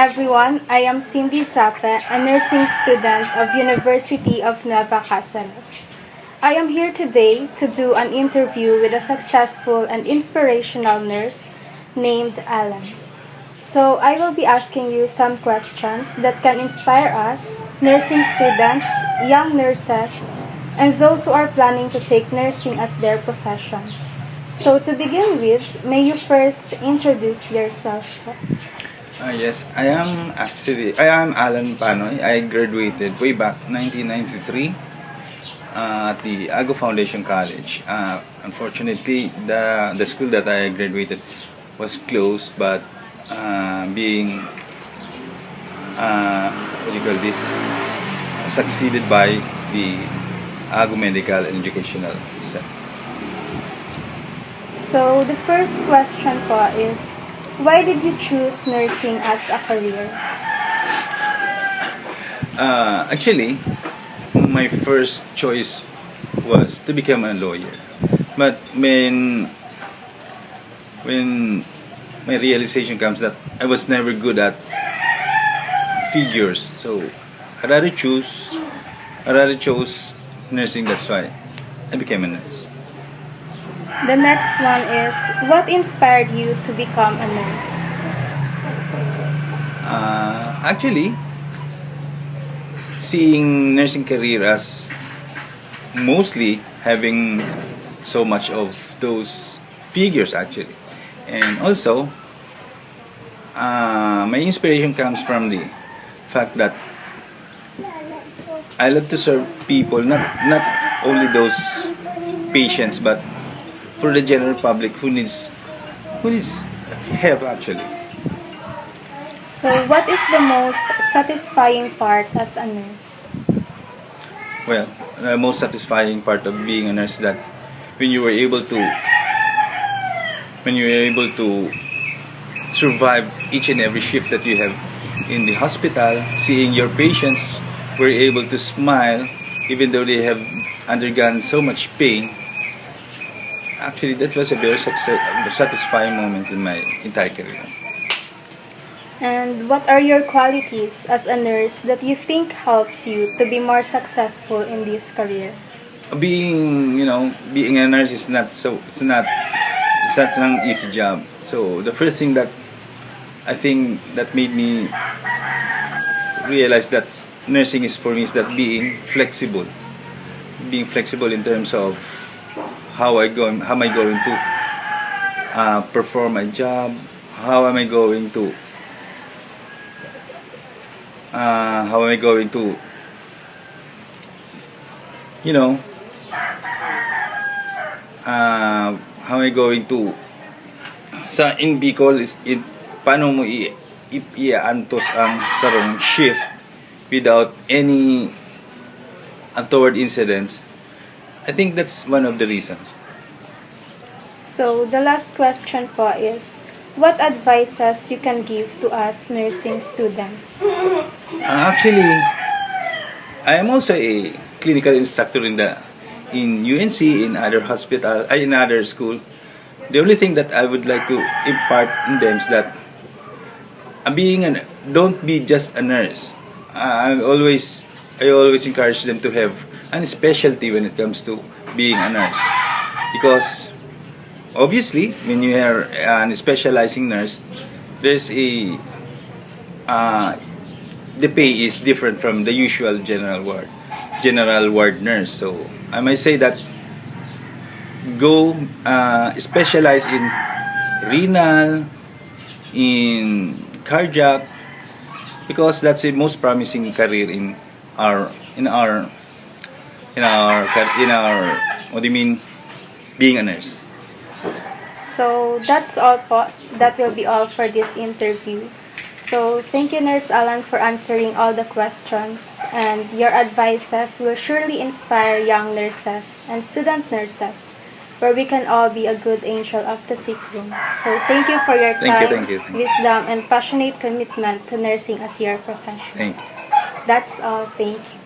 everyone, I am Cindy Zape, a nursing student of University of Nueva Cáceres. I am here today to do an interview with a successful and inspirational nurse named Alan. So I will be asking you some questions that can inspire us, nursing students, young nurses, and those who are planning to take nursing as their profession. So to begin with, may you first introduce yourself? Yes, I am Alan Panoy. I graduated way back 1993 at the Ago Foundation College. Unfortunately, the school that I graduated was closed, but being what do you call this, succeeded by the Ago Medical and Educational Center. So the first question po is, why did you choose nursing as a career? Actually, my first choice was to become a lawyer. But when my realization comes that I was never good at figures, so I rather chose nursing. That's why I became a nurse. The next one is, what inspired you to become a nurse? Actually, seeing nursing career as mostly having so much of those figures actually, and also my inspiration comes from the fact that I love to serve people, not only those patients, but for the general public who needs help actually. So what is the most satisfying part as a nurse? Well, the most satisfying part of being a nurse is that when you were able to survive each and every shift that you have in the hospital, seeing your patients were able to smile even though they have undergone so much pain. Actually, that was a very satisfying moment in my entire career. And what are your qualities as a nurse that you think helps you to be more successful in this career? Being a nurse is it's not an easy job. So the first thing that I think that made me realize that nursing is for me is that being flexible in terms of how am I going to perform my job? How am I going to you know how am I going to sa in Bicol is it paano mo i-antos ang sarong shift without any untoward incidents. I think that's one of the reasons. So the last question po is, what advices you can give to us nursing students? Actually, I am also a clinical instructor in UNC, in other hospital, in other school. The only thing that I would like to impart in them is that don't be just a nurse. I always encourage them to have a specialty when it comes to being a nurse, because obviously when you are a specializing nurse, there's the pay is different from the usual general ward nurse. So I might say that go specialize in renal, in cardiac, because that's the most promising career in our what do you mean, being a nurse. So that's all po. That will be all for this interview. So thank you, Nurse Alan, for answering all the questions, and your advices will surely inspire young nurses and student nurses, where we can all be a good angel of the sick room. So thank you for your time, Thank you. wisdom, and passionate commitment to nursing as your profession. Thank you. That's all. Thank you.